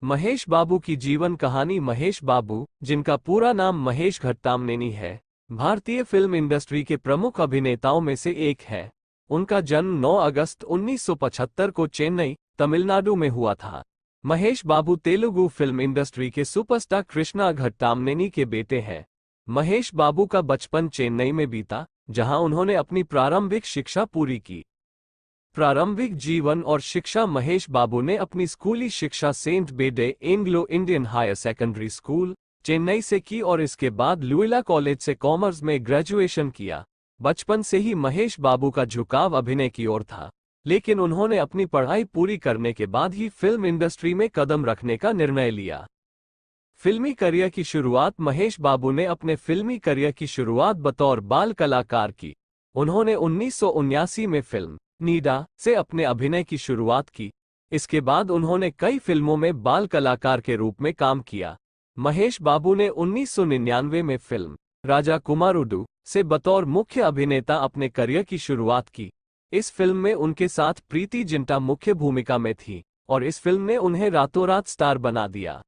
महेश बाबू की जीवन कहानी। महेश बाबू, जिनका पूरा नाम महेश घट्टामनेनी है, भारतीय फिल्म इंडस्ट्री के प्रमुख अभिनेताओं में से एक है। उनका जन्म 9 अगस्त 1975 को चेन्नई, तमिलनाडु में हुआ था। महेश बाबू तेलुगु फिल्म इंडस्ट्री के सुपरस्टार कृष्णा घट्टामनेनी के बेटे हैं। महेश बाबू का बचपन चेन्नई में बीता, जहां उन्होंने अपनी प्रारंभिक शिक्षा पूरी की। प्रारंभिक जीवन और शिक्षा। महेश बाबू ने अपनी स्कूली शिक्षा saint Bede Anglo Indian higher secondary school, Chennai से की और इसके बाद लुइला कॉलेज से कॉमर्स में ग्रेजुएशन किया। बचपन से ही महेश बाबू का झुकाव अभिनय की ओर था, लेकिन उन्होंने अपनी पढ़ाई पूरी करने के बाद ही फिल्म इंडस्ट्री में कदम रखने का निर्णय लिया। फिल्मी करियर की शुरुआत। महेश बाबू ने अपने फिल्मी करियर की शुरुआत बतौर बाल कलाकार की। उन्होंने 1979 में फिल्म नीडा से अपने अभिनय की शुरुआत की। इसके बाद उन्होंने कई फिल्मों में बाल कलाकार के रूप में काम किया। महेश बाबू ने 1999 में फिल्म राजा कुमारुडू से बतौर मुख्य अभिनेता अपने करियर की शुरुआत की। इस फिल्म में उनके साथ प्रीति जिंटा मुख्य भूमिका में थी और इस फिल्म ने उन्हें रातों रात स्टार बना दिया।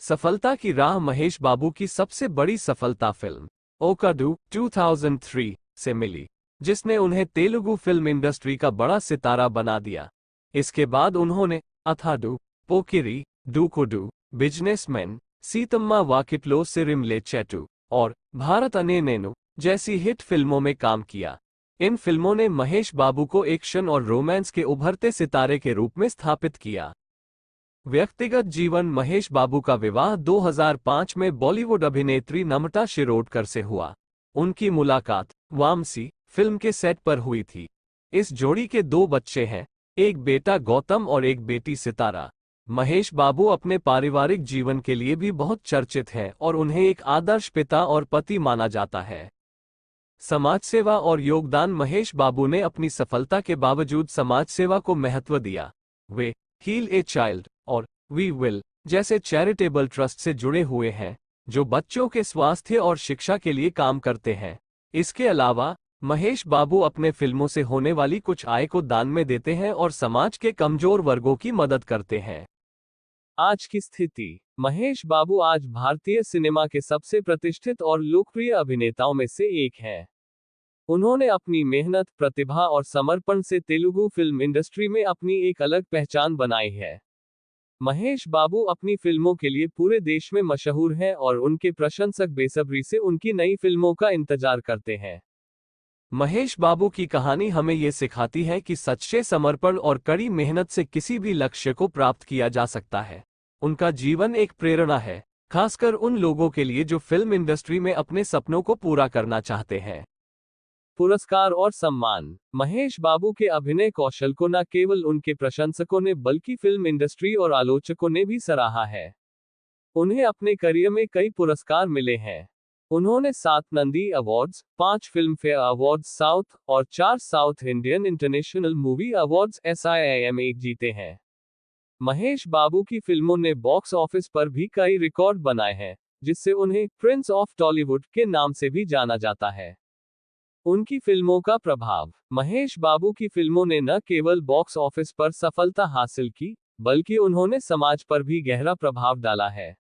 सफलता की राह। महेश बाबू की सबसे बड़ी सफलता फिल्म ओकाडू 2003 से मिली, जिसने उन्हें तेलुगु फिल्म इंडस्ट्री का बड़ा सितारा बना दिया। इसके बाद उन्होंने अथाडू, पोकिरी, डूकोडू, बिजनेसमैन, सीतम्मा वाकिटलो सिरिमले चेटू और भारत अने नेनु जैसी हिट फिल्मों में काम किया। इन फिल्मों ने महेश बाबू को एक्शन और रोमांस के उभरते सितारे के रूप में स्थापित किया। व्यक्तिगत जीवन। महेश बाबू का विवाह 2005 में बॉलीवुड अभिनेत्री नम्रता शिरोडकर से हुआ। उनकी मुलाकात वामसी फिल्म के सेट पर हुई थी। इस जोड़ी के 2 बच्चे हैं, एक बेटा गौतम और एक बेटी सितारा। महेश बाबू अपने पारिवारिक जीवन के लिए भी बहुत चर्चित हैं और उन्हें एक आदर्श पिता और पति माना जाता है। समाज सेवा और योगदान। महेश बाबू ने अपनी सफलता के बावजूद समाज सेवा को महत्व दिया। वे हील ए चाइल्ड और वी विल जैसे चैरिटेबल ट्रस्ट से जुड़े हुए हैं, जो बच्चों के स्वास्थ्य और शिक्षा के लिए काम करते हैं। इसके अलावा महेश बाबू अपने फिल्मों से होने वाली कुछ आय को दान में देते हैं और समाज के कमजोर वर्गों की मदद करते हैं। आज की स्थिति। महेश बाबू आज भारतीय सिनेमा के सबसे प्रतिष्ठित और लोकप्रिय अभिनेताओं में से एक हैं। उन्होंने अपनी मेहनत, प्रतिभा और समर्पण से तेलुगु फिल्म इंडस्ट्री में अपनी एक अलग पहचान बनाई है। महेश बाबू अपनी फिल्मों के लिए पूरे देश में मशहूर हैं और उनके प्रशंसक बेसब्री से उनकी नई फिल्मों का इंतजार करते हैं। महेश बाबू की कहानी हमें ये सिखाती है कि सच्चे समर्पण और कड़ी मेहनत से किसी भी लक्ष्य को प्राप्त किया जा सकता है। उनका जीवन एक प्रेरणा है, खासकर उन लोगों के लिए जो फिल्म इंडस्ट्री में अपने सपनों को पूरा करना चाहते हैं। पुरस्कार और सम्मान। महेश बाबू के अभिनय कौशल को न केवल उनके प्रशंसकों ने बल्कि फिल्म इंडस्ट्री और आलोचकों ने भी सराहा है। उन्हें अपने करियर में कई पुरस्कार मिले हैं। उन्होंने 7 Nandi awards, 5 film fair awards south और 4 south Indian international movie awards SIIM जीते हैं। महेश बाबू की फिल्मों ने बॉक्स ऑफिस पर भी कई रिकॉर्ड बनाए हैं, जिससे उन्हें प्रिंस ऑफ टॉलीवुड के नाम से भी जाना जाता है। उनकी फिल्मों का प्रभाव। महेश बाबू की फिल्मों ने न केवल बॉक्स ऑफिस पर सफलता हासिल की, बल्कि उन्होंने समाज पर भी गहरा प्रभाव डाला है।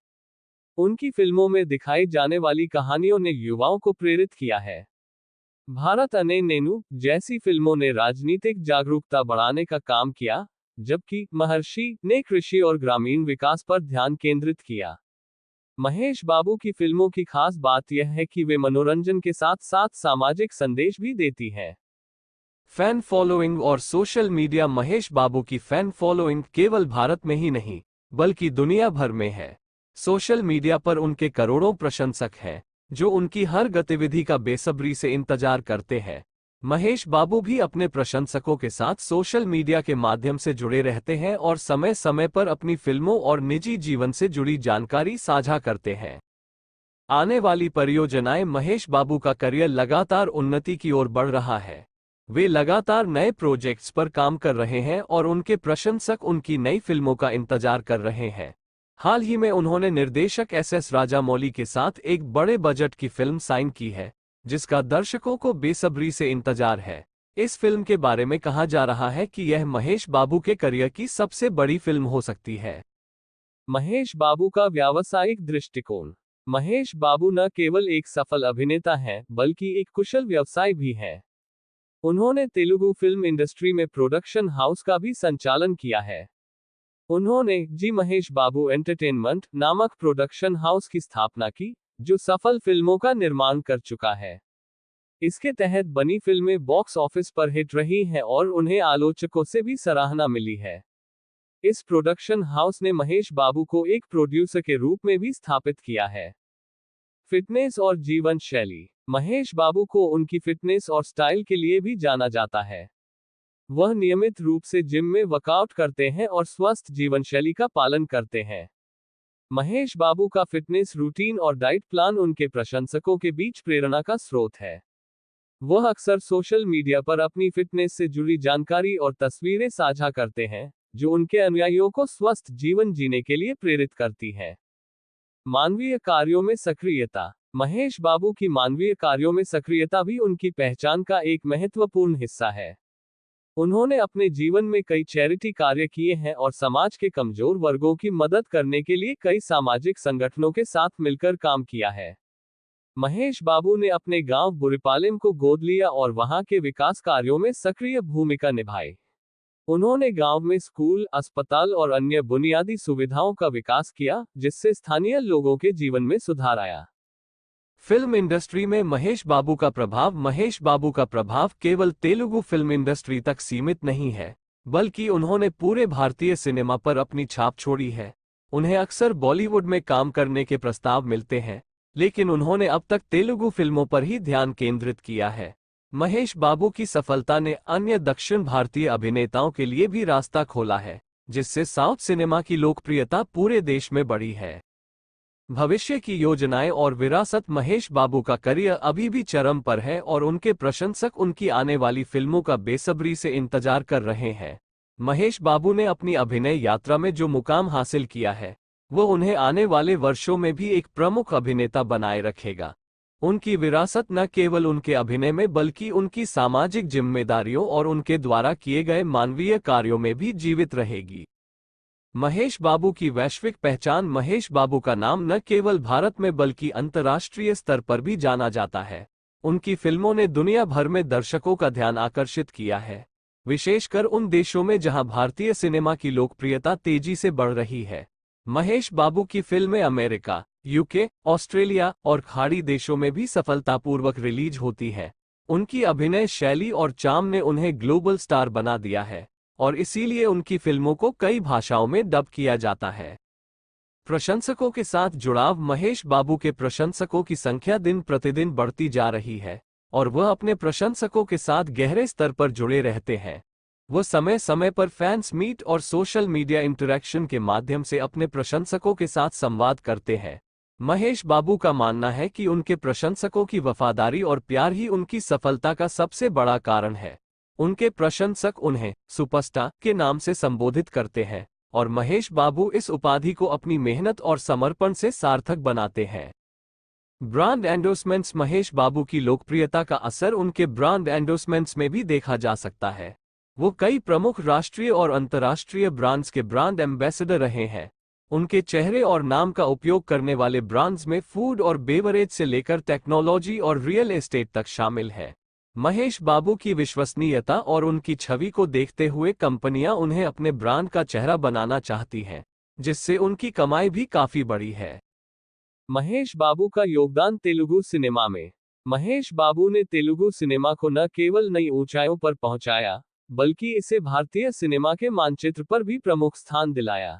उनकी फिल्मों में दिखाई जाने वाली कहानियों ने युवाओं को प्रेरित किया है। भारत अने नेनु जैसी फिल्मों ने राजनीतिक जागरूकता बढ़ाने का काम किया, जबकि महर्षि ने कृषि और ग्रामीण विकास पर ध्यान केंद्रित किया। महेश बाबू की फिल्मों की खास बात यह है कि वे मनोरंजन के साथ साथ सामाजिक संदेश भी देती हैं। फैन फॉलोइंग और सोशल मीडिया। महेश बाबू की फैन फॉलोइंग केवल भारत में ही नहीं, बल्कि दुनिया भर में है। सोशल मीडिया पर उनके करोड़ों प्रशंसक हैं, जो उनकी हर गतिविधि का बेसब्री से इंतजार करते हैं। महेश बाबू भी अपने प्रशंसकों के साथ सोशल मीडिया के माध्यम से जुड़े रहते हैं और समय समय पर अपनी फिल्मों और निजी जीवन से जुड़ी जानकारी साझा करते हैं। आने वाली परियोजनाएं। महेश बाबू का करियर लगातार उन्नति की ओर बढ़ रहा है। वे लगातार नए प्रोजेक्ट्स पर काम कर रहे हैं और उनके प्रशंसक उनकी नई फिल्मों का इंतजार कर रहे हैं। हाल ही में उन्होंने निर्देशक SS राजामौली के साथ एक बड़े बजट की फिल्म साइन की है, जिसका दर्शकों को बेसब्री से इंतजार है। इस फिल्म के बारे में कहा जा रहा है कि यह महेश बाबू के करियर की सबसे बड़ी फिल्म हो सकती है। महेश बाबू का व्यावसायिक दृष्टिकोण। महेश बाबू न केवल एक सफल अभिनेता हैं, बल्कि एक कुशल व्यवसायी भी हैं। उन्होंने तेलुगु फिल्म इंडस्ट्री में प्रोडक्शन हाउस का भी संचालन किया है। उन्होंने जी महेश बाबू एंटरटेनमेंट नामक प्रोडक्शन हाउस की स्थापना की, जो सफल फिल्मों का निर्माण कर चुका है। इसके तहत बनी फिल्में बॉक्स ऑफिस पर हिट रही हैं और उन्हें आलोचकों से भी सराहना मिली है। इस प्रोडक्शन हाउस ने महेश बाबू को एक प्रोड्यूसर के रूप में भी स्थापित किया है। फिटनेस और जीवन शैली। महेश बाबू को उनकी फिटनेस और स्टाइल के लिए भी जाना जाता है। वह नियमित रूप से जिम में वर्कआउट करते हैं और स्वस्थ जीवन शैली का पालन करते हैं। महेश बाबू का फिटनेस रूटीन और डाइट प्लान उनके प्रशंसकों के बीच प्रेरणा का स्रोत है। वह अक्सर सोशल मीडिया पर अपनी फिटनेस से जुड़ी जानकारी और तस्वीरें साझा करते हैं, जो उनके अनुयायियों को स्वस्थ जीवन जीने के लिए प्रेरित करती है। मानवीय कार्यों में सक्रियता। महेश बाबू की मानवीय कार्यों में सक्रियता भी उनकी पहचान का एक महत्वपूर्ण हिस्सा है। उन्होंने अपने जीवन में कई चैरिटी कार्य किए हैं और समाज के कमजोर वर्गों की मदद करने के लिए कई सामाजिक संगठनों के साथ मिलकर काम किया है। महेश बाबू ने अपने गांव बुरिपालेम को गोद लिया और वहां के विकास कार्यों में सक्रिय भूमिका निभाई। उन्होंने गांव में स्कूल, अस्पताल और अन्य बुनियादी सुविधाओं का विकास किया, जिससे स्थानीय लोगों के जीवन में सुधार आया। फिल्म इंडस्ट्री में महेश बाबू का प्रभाव। महेश बाबू का प्रभाव केवल तेलुगु फिल्म इंडस्ट्री तक सीमित नहीं है, बल्कि उन्होंने पूरे भारतीय सिनेमा पर अपनी छाप छोड़ी है। उन्हें अक्सर बॉलीवुड में काम करने के प्रस्ताव मिलते हैं, लेकिन उन्होंने अब तक तेलुगु फिल्मों पर ही ध्यान केंद्रित किया है। महेश बाबू की सफलता ने अन्य दक्षिण भारतीय अभिनेताओं के लिए भी रास्ता खोला है, जिससे साउथ सिनेमा की लोकप्रियता पूरे देश में बढ़ी है। भविष्य की योजनाएं और विरासत। महेश बाबू का करियर अभी भी चरम पर है और उनके प्रशंसक उनकी आने वाली फिल्मों का बेसब्री से इंतजार कर रहे हैं। महेश बाबू ने अपनी अभिनय यात्रा में जो मुकाम हासिल किया है, वो उन्हें आने वाले वर्षों में भी एक प्रमुख अभिनेता बनाए रखेगा। उनकी विरासत न केवल उनके अभिनय में, बल्कि उनकी सामाजिक जिम्मेदारियों और उनके द्वारा किए गए मानवीय कार्यों में भी जीवित रहेगी। महेश बाबू की वैश्विक पहचान। महेश बाबू का नाम न केवल भारत में बल्कि अंतर्राष्ट्रीय स्तर पर भी जाना जाता है। उनकी फिल्मों ने दुनिया भर में दर्शकों का ध्यान आकर्षित किया है, विशेषकर उन देशों में जहां भारतीय सिनेमा की लोकप्रियता तेजी से बढ़ रही है। महेश बाबू की फिल्में अमेरिका, यूके, ऑस्ट्रेलिया और खाड़ी देशों में भी सफलतापूर्वक रिलीज होती हैं। उनकी अभिनय शैली और चार्म ने उन्हें ग्लोबल स्टार बना दिया है और इसीलिए उनकी फिल्मों को कई भाषाओं में डब किया जाता है। प्रशंसकों के साथ जुड़ाव। महेश बाबू के प्रशंसकों की संख्या दिन प्रतिदिन बढ़ती जा रही है और वह अपने प्रशंसकों के साथ गहरे स्तर पर जुड़े रहते हैं। वह समय समय पर फैंस मीट और सोशल मीडिया इंटरैक्शन के माध्यम से अपने प्रशंसकों के साथ संवाद करते हैं। महेश बाबू का मानना है कि उनके प्रशंसकों की वफादारी और प्यार ही उनकी सफलता का सबसे बड़ा कारण है। उनके प्रशंसक उन्हें सुपरस्टार के नाम से संबोधित करते हैं और महेश बाबू इस उपाधि को अपनी मेहनत और समर्पण से सार्थक बनाते हैं। Brand endorsements. महेश बाबू की लोकप्रियता का असर उनके ब्रांड एंडोर्समेंट्स में भी देखा जा सकता है। वो कई प्रमुख राष्ट्रीय और अंतर्राष्ट्रीय ब्रांड्स के ब्रांड एम्बेसडर रहे हैं। उनके चेहरे और नाम का उपयोग करने वाले ब्रांड्स में फूड और बेवरेज से लेकर टेक्नोलॉजी और रियल एस्टेट तक शामिल है। महेश बाबू की विश्वसनीयता और उनकी छवि को देखते हुए कंपनियां उन्हें अपने ब्रांड का चेहरा बनाना चाहती हैं, जिससे उनकी कमाई भी काफी बड़ी है। महेश बाबू का योगदान तेलुगु सिनेमा में। महेश बाबू ने तेलुगु सिनेमा को न केवल नई ऊंचाइयों पर पहुंचाया, बल्कि इसे भारतीय सिनेमा के मानचित्र पर भी प्रमुख स्थान दिलाया।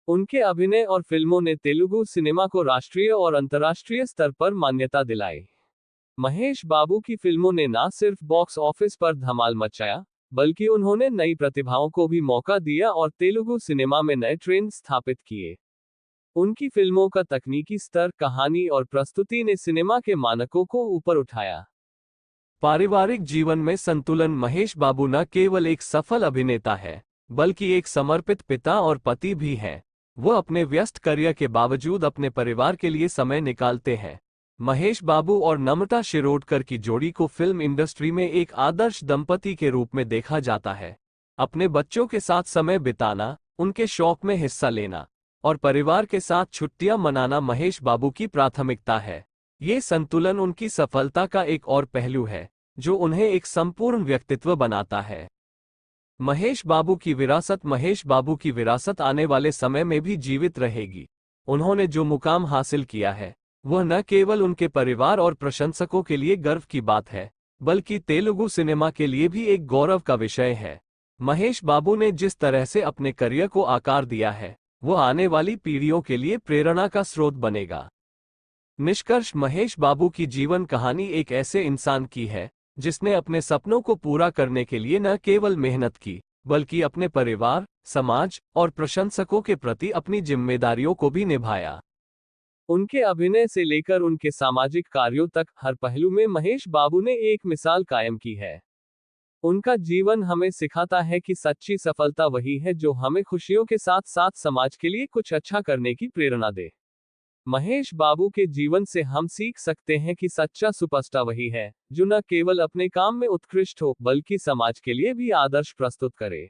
उनके अभिनय और फिल्मों ने तेलुगु सिनेमा को राष्ट्रीय और अंतर्राष्ट्रीय स्तर पर मान्यता दिलाई। महेश बाबू की फिल्मों ने न सिर्फ बॉक्स ऑफिस पर धमाल मचाया, बल्कि उन्होंने नई प्रतिभाओं को भी मौका दिया और तेलुगु सिनेमा में नए ट्रेंड स्थापित किए। उनकी फिल्मों का तकनीकी स्तर, कहानी और प्रस्तुति ने सिनेमा के मानकों को ऊपर उठाया। पारिवारिक जीवन में संतुलन। महेश बाबू न केवल एक सफल अभिनेता है, बल्कि एक समर्पित पिता और पति भी हैं। वो अपने व्यस्त करियर के बावजूद अपने परिवार के लिए समय निकालते हैं। महेश बाबू और नम्रता शिरोडकर की जोड़ी को फिल्म इंडस्ट्री में एक आदर्श दंपति के रूप में देखा जाता है। अपने बच्चों के साथ समय बिताना, उनके शौक में हिस्सा लेना और परिवार के साथ छुट्टियां मनाना महेश बाबू की प्राथमिकता है। ये संतुलन उनकी सफलता का एक और पहलू है, जो उन्हें एक संपूर्ण व्यक्तित्व बनाता है। महेश बाबू की विरासत आने वाले समय में भी जीवित रहेगी। उन्होंने जो मुकाम हासिल किया है, वह न केवल उनके परिवार और प्रशंसकों के लिए गर्व की बात है, बल्कि तेलुगु सिनेमा के लिए भी एक गौरव का विषय है। महेश बाबू ने जिस तरह से अपने करियर को आकार दिया है, वह आने वाली पीढ़ियों के लिए प्रेरणा का स्रोत बनेगा। निष्कर्ष, महेश बाबू की जीवन कहानी एक ऐसे इंसान की है जिसने अपने सपनों को पूरा करने के लिए न केवल मेहनत की, बल्कि अपने परिवार, समाज और प्रशंसकों के प्रति अपनी जिम्मेदारियों को भी निभाया। उनके अभिनय से लेकर उनके सामाजिक कार्यों तक हर पहलू में महेश बाबू ने एक मिसाल कायम की है। उनका जीवन हमें सिखाता है कि सच्ची सफलता वही है जो हमें खुशियों के साथ साथ समाज के लिए कुछ अच्छा करने की प्रेरणा दे। महेश बाबू के जीवन से हम सीख सकते हैं कि सच्चा सुपरस्टार वही है जो न केवल अपने काम में उत्कृष्ट हो, बल्कि समाज के लिए भी आदर्श प्रस्तुत करे।